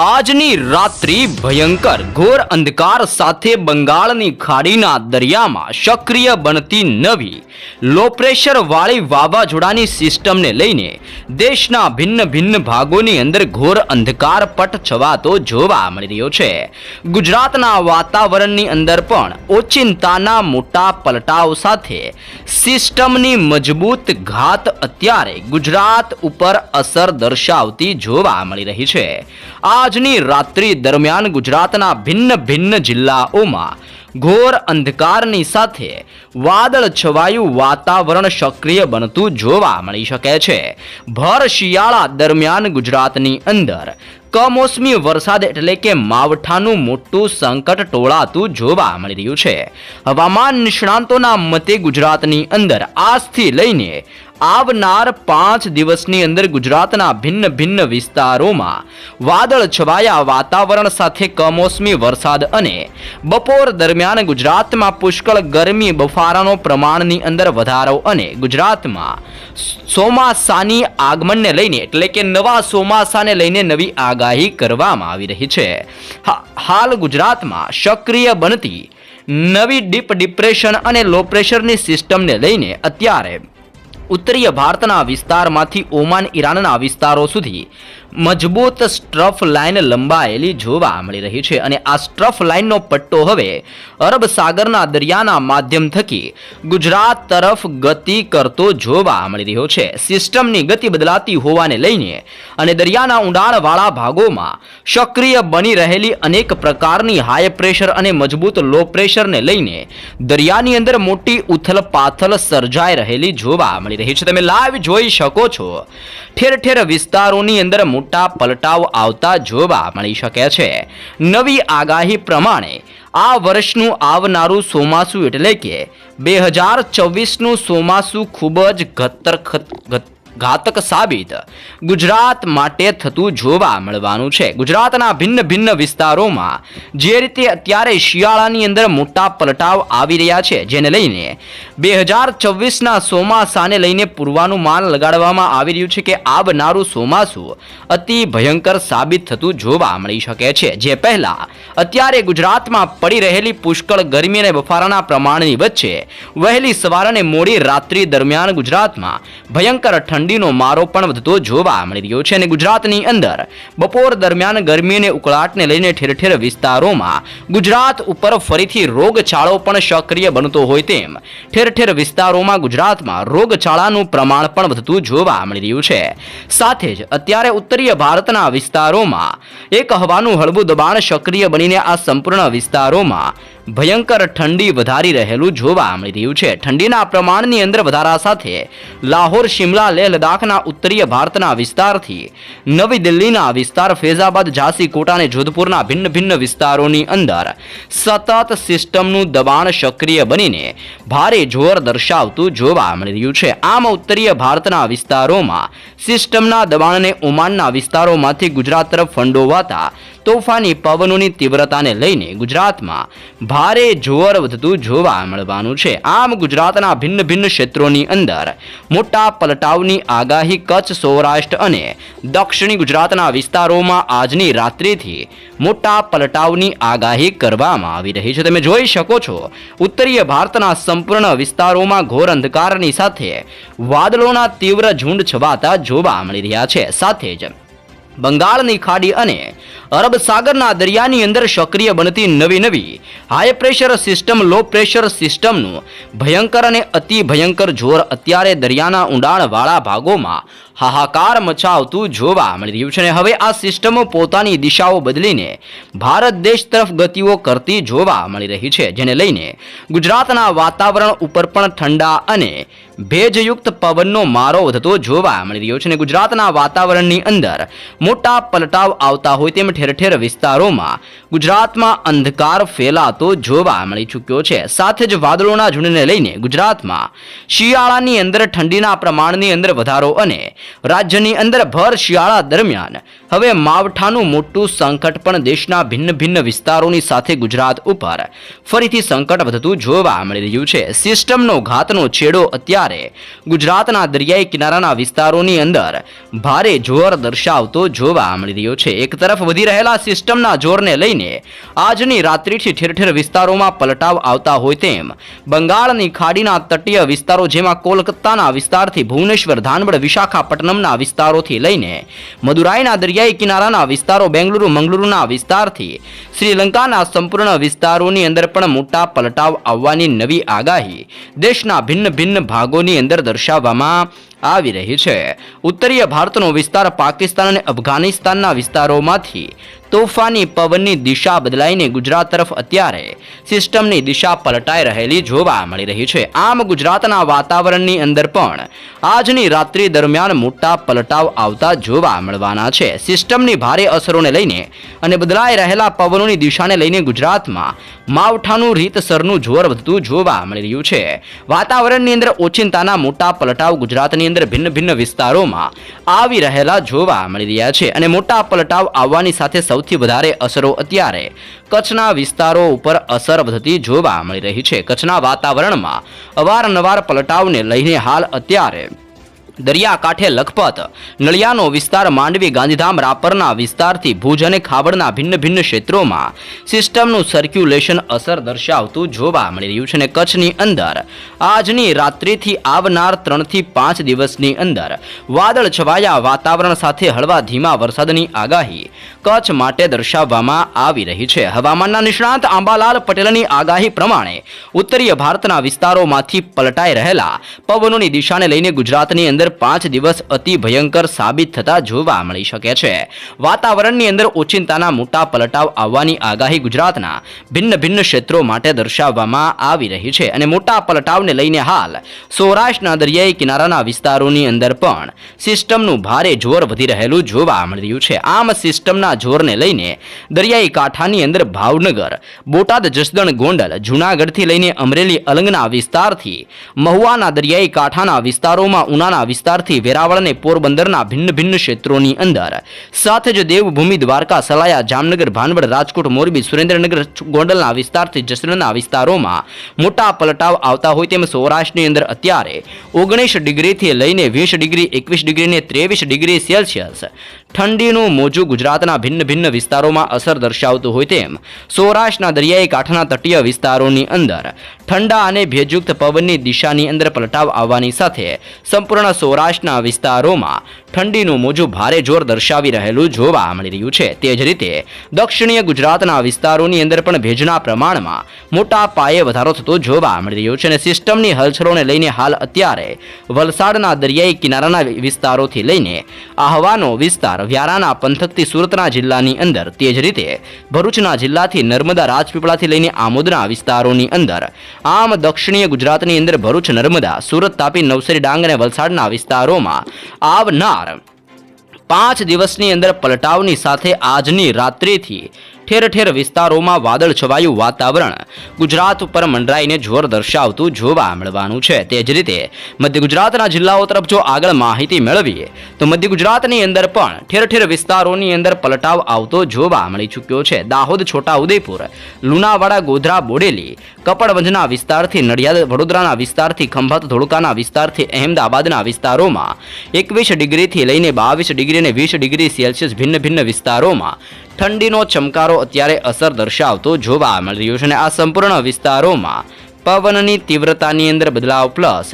આજની રાત્રિ ભયંકર ઘોર અંધકાર સાથે બંગાળની ખાડીના દરિયામાં સક્રિય બનતી નવી લો પ્રેશર વાળી વાવાઝોડાની સિસ્ટમને લઈને દેશના ભિન્ન ભિન્ન ભાગોની અંદર ઘોર અંધકાર પટ છવાતો જોવા મળી રહ્યો છે। ગુજરાતના વાતાવરણની અંદર પણ ઓચિંતાના મોટા પલટાવ સાથે સિસ્ટમની મજબૂત ઘાત અત્યારે ગુજરાત ઉપર અસર દર્શાવતી જોવા મળી રહી છે। આજની રાત્રિ દરમિયાન ગુજરાતના ભિન્ન ભિન્ન જિલ્લાઓમાં ઘોર અંધકારની સાથે વાદળ છવાયું વાતાવરણ સક્રિય બનતું જોવા મળી શકે છે। ભર શિયાળા દરમિયાન ગુજરાતની અંદર કમોસમી વરસાદ એટલે કે માવઠાનું મોટું સંકટ ટોળાતું જોવા મળી રહ્યું છે। હવામાન નિષ્ણાંતોના મતે ગુજરાતની અંદર આજથી લઈને આવનાર 5 દિવસની અંદર ગુજરાતના ભિન્ન ભિન્ન વિસ્તારોમાં વાદળ છવાયા વાતાવરણ સાથે કમોસમી વરસાદ અને બપોર દરમિયાન ગુજરાતમાં પુષ્કળ ગરમી બફારાનો પ્રમાણની અંદર વધારો અને ગુજરાતમાં ચોમાસાની આગમનને લઈને એટલે કે નવા ચોમાસાને લઈને નવી આગાહી કરવામાં આવી રહી છે। હાલ ગુજરાતમાં સક્રિય બનતી નવી ડીપ ડિપ્રેશન અને લો પ્રેશરની સિસ્ટમને લઈને અત્યારે ઉત્તરીય ભારતના વિસ્તારમાંથી ઓમાન ઈરાનના વિસ્તારો સુધી મજબૂત સ્ટ્રફ લાઇન લંબાયેલી જોવા મળી રહી છે અને આ સ્ટ્રફ લાઇનનો પટ્ટો હવે અરબ સાગરના દરિયાના માધ્યમ થકી ગુજરાત તરફ ગતિ કરતો જોવા મળી રહ્યો છે। સિસ્ટમની ગતિ બદલાતી હોવાને લઈને અને દરિયાના ઊંડાણવાળા ભાગોમાં સક્રિય બની રહેલી અનેક પ્રકારની હાઈ પ્રેશર અને મજબૂત લો પ્રેશરને લઈને દરિયાની અંદર મોટી ઉથલ પાથલ સર્જાઈ રહેલી જોવા મળી રહી છે। તમે લાઈવ જોઈ શકો છો ઠેર ઠેર વિસ્તારોની અંદર મોટા પલટાવ આવતા જોવા મળી શકે છે। નવી આગાહી પ્રમાણે આ વર્ષનું આવનારું ચોમાસું એટલે કે 2024નું ચોમાસું ખૂબ જ ઘાતક સાબિત ગુજરાત માટે થતું જોવા મળવાનું છે। ગુજરાતના ભિન્ન ભિન્ન વિસ્તારોમાં જે રીતે અત્યારે શિયાળાની અંદર મોટા પલટાવ આવી રહ્યા છે જેને લઈને 2024ના ચોમાસાને લઈને પૂર્વાનુમાન લગાડવામાં આવી રહ્યું છે કે આવનારું ચોમાસું અતિ ભયંકર સાબિત થતું જોવા મળી શકે છે। જે પહેલા અત્યારે ગુજરાતમાં પડી રહેલી પુષ્કળ ગરમી અને બફારાના પ્રમાણની વચ્ચે વહેલી સવાર અને મોડી રાત્રિ દરમિયાન ગુજરાતમાં ભયંકર ઠંડીનો મારો પણ વધતો જોવા મળી રહ્યો છે અને ગુજરાતની અંદર બપોર દરમિયાન ગરમી અને ઉકળાટને લઈને ઠેર ઠેર વિસ્તારોમાં ગુજરાત ઉપર ફરીથી રોગચાળો પણ સક્રિય બનતો હોય તેમ ઠેર ઠેર વિસ્તારોમાં ગુજરાતમાં રોગચાળાનું પ્રમાણ પણ વધતું જોવા મળી રહ્યું છે। સાથે જ અત્યારે ઉત્તરીય ભારતના વિસ્તારોમાં એક હવાનું હળવું દબાણ સક્રિય બનીને આ સંપૂર્ણ વિસ્તારોમાં ભયંકર ઠંડી વધારી રહેલું જોવા મળી રહ્યું છે। ઠંડીના પ્રમાણની અંદર વધારા સાથે લાહોર શિમલા લેહ લદ્દાખના ઉત્તરીય ભારતના વિસ્તારથી નવી દિલ્હીના વિસ્તાર ફૈઝાબાદ ઝાંસી કોટા અને જોધપુરના ભિન્ન ભિન્ન વિસ્તારોની અંદર સતત સિસ્ટમનું દબાણ સક્રિય બનીને ભારે જોર દર્શાવતું જોવા મળી રહ્યું છે। આમ ઉત્તરીય ભારતના વિસ્તારોમાં સિસ્ટમના દબાણને ઓમાનના વિસ્તારોમાંથી ગુજરાત તરફ ફંડોવાતા તોફાની પવનોની તીવ્રતાને લઈને ગુજરાતમાં ભારે જોર વધતું જોવા મળવાનું છે। આમ ગુજરાતના ભિન્ન ભિન્ન ક્ષેત્રોની અંદર મોટા પલટાવની આગાહી કચ્છ સૌરાષ્ટ્ર અને દક્ષિણી ગુજરાતના વિસ્તારોમાં આજની રાત્રિથી મોટા પલટાવની આગાહી કરવામાં આવી રહી છે। તમે જોઈ શકો છો ઉત્તરીય ભારતના સંપૂર્ણ વિસ્તારોમાં ઘોર અંધકારની સાથે વાદળોના તીવ્ર ઝુંડ છવાતા જોવા મળી રહ્યા છે। સાથે જ બંગાળની ખાડી અને અરબ સાગરના દરિયાની અંદર સક્રિય બનતી નવી high pressure system low pressure સિસ્ટમનું ભયંકર અને અતિ ભયંકર જોર અત્યારે દરિયાના ઊંડાણવાળા ભાગોમાં હાહાકાર મચાવતું જોવા મળી રહ્યું છે અને હવે આ સિસ્ટમો પોતાની દિશાઓ બદલીને ભારત દેશ તરફ ગતિઓ કરતી જોવા મળી રહી છે જેને લઈને ગુજરાતના વાતાવરણ ઉપર પણ ઠંડા અને ભેજયુક્ત પવનનો મારો વધતો જોવા મળી રહ્યો છે અને ગુજરાતના વાતાવરણની અંદર મોટા પલટાવ આવતા હોય તેમ ઠેર ઠેર વિસ્તારોમાં ગુજરાતમાં અંધકાર ફેલાતો જોવા મળી ચૂક્યો છે। સાથે જ વાદળોના ઝુંડને લઈને ગુજરાતમાં શિયાળાની અંદર ઠંડીના પ્રમાણની અંદર વધારો અને રાજ્યની અંદર ભર શિયાળા દરમિયાન હવે માવઠાનું મોટું સંકટ પણ દેશના ભિન્ન ભિન્ન વિસ્તારોની સાથે ગુજરાત ઉપર ફરીથી સંકટ વધતું જોવા મળી રહ્યું છે। સિસ્ટમનો ઘાતનો છેડો અત્યારે ગુજરાતના દરિયાઈ કિનારાના વિસ્તારોની અંદર ભારે જોર દર્શાવતો જોવા મળી રહ્યો છે। એક તરફ વધી રહેલા સિસ્ટમના જોરને લઈને આજની રાત્રિથી ઠેર ઠેર વિસ્તારોમાં પલટાવ આવતા હોય તેમ બંગાળની ખાડીના તટીય વિસ્તારો જેમાં કોલકાતાના વિસ્તારથી ભુવનેશ્વર, ધાનબડ, વિશાખાપટ્ટનમના વિસ્તારોથી લઈને મદુરાઈના દરિયાઈ કિનારાના વિસ્તારો, બેંગલુરુ, મંગલુરુના વિસ્તારથી શ્રીલંકાના સંપૂર્ણ વિસ્તારોની અંદર પણ મોટા પલટાવ આવવાની નવી આગાહી દેશના ભિન્ન ભિન્ન ભાગોની અંદર દર્શાવવામાં આવી રહી છે. ઉત્તરીય ભારતનો વિસ્તાર, પાકિસ્તાન અને અફઘાનિસ્તાનના વિસ્તારોમાંથી તોફાની પવનની દિશા બદલાઈને ગુજરાત તરફ અત્યારે સિસ્ટમની દિશા પલટાઈ રહેલી જોવા મળી રહી છે. આમ ગુજરાતના વાતાવરણની અંદર પણ આજની રાત્રિ દરમિયાન મોટા પલટાવ આવતા જોવા મળવાના છે. સિસ્ટમની ભારે અસરોને લઈને અને બદલાઈ રહેલા પવનોની દિશાને લઈને ગુજરાતમાં માવઠાનું રીતસરનું જોર વધતું જોવા મળી રહ્યું છે. વાતાવરણની અંદર ઓચિંતાના મોટા પલટાવ ગુજરાતની અંદર ભિન્ન ભિન્ન વિસ્તારોમાં આવી રહેલા જોવા મળી રહ્યા છે અને મોટા પલટાવ આવવાની સાથે સૌથી વધારે અસરો અત્યારે કચ્છના વિસ્તારો ઉપર અસર વધતી જોવા મળી રહી છે. કચ્છના વાતાવરણમાં અવારનવાર પલટાવને લઈને હાલ અત્યારે દરિયાકાંઠે લખપત, નળિયાનો વિસ્તાર, માંડવી, ગાંધીધામ, રાપરના વિસ્તારથી ભુજ અને ખાવડના ભિન્ન ભિન્ન ક્ષેત્રોમાં સિસ્ટમનું સર્ક્યુલેશન અસર દર્શાવતું જોવા મળી રહ્યું છે અને કચ્છની અંદર આજની રાત્રિથી આવનાર 3 થી 5 દિવસની અંદર વાદળ છવાયા વાતાવરણ સાથે હળવા ધીમા વરસાદની આગાહી કચ્છ માટે દર્શાવવામાં આવી રહી છે. હવામાનના નિષ્ણાંત આંબાલાલ પટેલની આગાહી પ્રમાણે ઉત્તરીય ભારતના વિસ્તારોમાંથી પલટાઈ રહેલા પવનોની દિશાને લઈને ગુજરાતની અંદર 5 દિવસ અતિ ભયંકર સાબિત થતા જોવા મળી શકે છે. વાતાવરણની અંદર ઓચિંતાના મોટા પલટાવ આવવાની આગાહી ગુજરાતના ભિન્ન ભિન્ન ક્ષેત્રો માટે દર્શાવવામાં આવી રહી છે અને મોટા પલટાવને લઈને હાલ સૌરાષ્ટ્રના દરિયાઈ કિનારાના વિસ્તારોની અંદર પણ સિસ્ટમનું ભારે જોર વધી રહેલું જોવા મળી રહ્યું છે. આમ સિસ્ટમના જોરને લઈને દરિયાઈ કાંઠાની અંદર ભાવનગર, બોટાદ, જસદણ, ગોંડલ, જૂનાગઢથી લઈને અમરેલી, અલંગના વિસ્તારથી મહુવાના દરિયાઈ કાંઠાના વિસ્તારોમાં, ઉનાના વિસ્તારથી વેરાવળ અને પોરબંદરના ભિન્ન ભિન્ન ક્ષેત્રોની અંદર સાથે જ દેવભૂમિ, દ્વારકા, સલાયા, જામનગર, ભાનવડ, રાજકોટ, મોરબી, સુરેન્દ્રનગર, ગોંડલના વિસ્તારથી જસદણના વિસ્તારોમાં મોટા પલટાવ આવતા હોય તેમ સૌરાષ્ટ્રની અંદર અત્યારે 19 ડિગ્રીથી લઈને 20 ડિગ્રી, 21 ડિગ્રી અને 23 ડિગ્રી સેલ્સિયસ ઠંડીનું મોજું ગુજરાતના ભિન્ન ભિન્ન વિસ્તારોમાં અસર દર્શાવતું હોય તેમ સૌરાષ્ટ્રના દરિયાઈ કાંઠાના તટીય વિસ્તારોની અંદર ઠંડા અને ભેજયુક્ત પવનની દિશાની અંદર પલટાવ આવવાની સાથે સંપૂર્ણ સૌરાષ્ટ્રના વિસ્તારોમાં ઠંડીનું મોજું ભારે જોર દર્શાવી રહેલું જોવા મળી રહ્યું છે. તે જ રીતે દક્ષિણીય ગુજરાતના વિસ્તારોની અંદર પણ ભેજના પ્રમાણમાં મોટા પાયે વધારો થતો જોવા મળી રહ્યો છે અને સિસ્ટમની હલચલોને લઈને હાલ અત્યારે વલસાડના દરિયાઈ કિનારાના વિસ્તારોથી લઈને આહવાનો વિસ્તાર, વ્યારાના પંથકથી સુરતના જિલ્લાની અંદર, તે જ રીતે ભરૂચના જિલ્લાથી નર્મદા, રાજપીપળાથી લઈને આમોદના વિસ્તારોની અંદર, આમ દક્ષિણીય ગુજરાતની અંદર ભરૂચ, નર્મદા, સુરત, તાપી, નવસારી, ડાંગ અને વલસાડના વિસ્તારોમાં આવનાર 5 દિવસની અંદર પલટાવની સાથે આજની રાત્રિથી ઠેર ઠેર વિસ્તારોમાં વાદળ છવાયું વાતાવરણ ગુજરાત ઉપર મંડરાઈને જોર દર્શાવતું જોવા મળવાનું છે. તે જ રીતે મધ્ય ગુજરાતના જિલ્લાઓ તરફ જો આગળ માહિતી મેળવીએ તો મધ્ય ગુજરાતની અંદર પણ ઠેર ઠેર વિસ્તારોની અંદર પલટાવ આવતો જોવા મળી ચૂક્યો છે. દાહોદ, છોટાઉદેપુર, લુણાવાડા, ગોધરા, બોડેલી, કપડવંજના વિસ્તારથી નડિયાદ, વડોદરાના વિસ્તારથી ખંભાત, ધોળકાના વિસ્તારથી અહેમદાબાદના વિસ્તારોમાં 21 ડિગ્રીથી લઈને 22 ડિગ્રી અને 20 ડિગ્રી સેલ્સિયસ ભિન્ન ભિન્ન વિસ્તારોમાં ઠંડીનો ચમકારો અત્યારે અસર દર્શાવતો જોવા મળી રહ્યો છે અને આ સંપૂર્ણ વિસ્તારોમાં પવનની તીવ્રતાની અંદર બદલાવ પ્લસ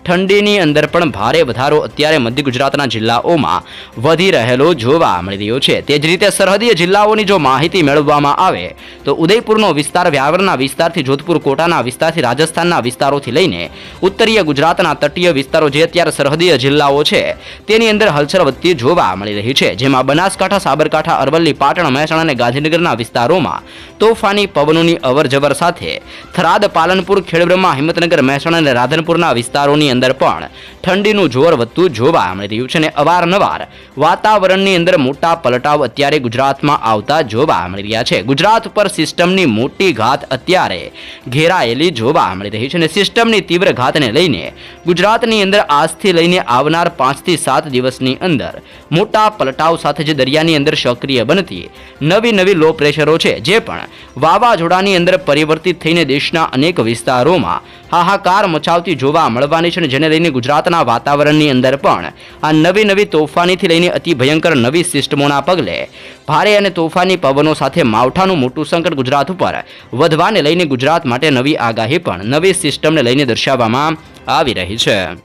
ઠંડીની અંદર પણ ભારે વધારો અત્યારે મધ્ય ગુજરાતના જિલ્લાઓમાં વધી રહેલો જોવા મળી રહ્યો છે. તે જ રીતે સરહદીય જિલ્લાઓની જો માહિતી મેળવવામાં આવે તો ઉદયપુરનો વિસ્તાર, વ્યાવરના વિસ્તારથી જોધપુર, કોટાના વિસ્તારથી રાજસ્થાનના વિસ્તારોથી લઈને ઉત્તરીય ગુજરાતના તટીય વિસ્તારો જે અત્યારે સરહદીય જિલ્લાઓ છે તેની અંદર હલચલ વધતી જોવા મળી રહી છે. જેમાં બનાસકાંઠા, સાબરકાંઠા, અરવલ્લી, પાટણ, મહેસાણા અને ગાંધીનગરના વિસ્તારોમાં તોફાની પવનોની અવરજવર સાથે થરાદ, પાલનપુર, ખેડબ્રહ્મા, હિંમતનગર, મહેસાણા અને રાધનપુરના વિસ્તારોની અંદર પણ ઠંડીનું જોર વધતું જોવા મળી રહ્યું છે અને અવારનવાર વાતાવરણની અંદર મોટા પલટાવ અત્યારે ગુજરાતમાં આવતા જોવા મળી રહ્યા છે. ગુજરાત ઉપર સિસ્ટમની મોટી ઘાત અત્યારે ઘેરાયેલી જોવા મળી રહી છે અને સિસ્ટમની તીવ્ર ઘાતને લઈને ગુજરાતની અંદર આજથી લઈને આવનાર 5 થી 7 દિવસની અંદર મોટા પલટાવ સાથે જે દરિયાની અંદર સક્રિય બનતી નવી લો પ્રેશરો છે જે પણ વાવાઝોડાની અંદર પરિવર્તિત થઈને દેશના અનેક વિસ્તારોમાં હાહાકાર મચાવતી જોવા મળવાની છે, જેને લઈને ગુજરાતના વાતાવરણની અંદર પણ આ નવી તોફાનીથી લઈને અતિ ભયંકર નવી સિસ્ટમોના પગલે ભારે અને તોફાની પવનો સાથે માવઠાનું મોટું સંકટ ગુજરાત ઉપર વધવાને લઈને ગુજરાત માટે નવી આગાહી પણ નવી સિસ્ટમને લઈને દર્શાવવામાં આવી રહી છે.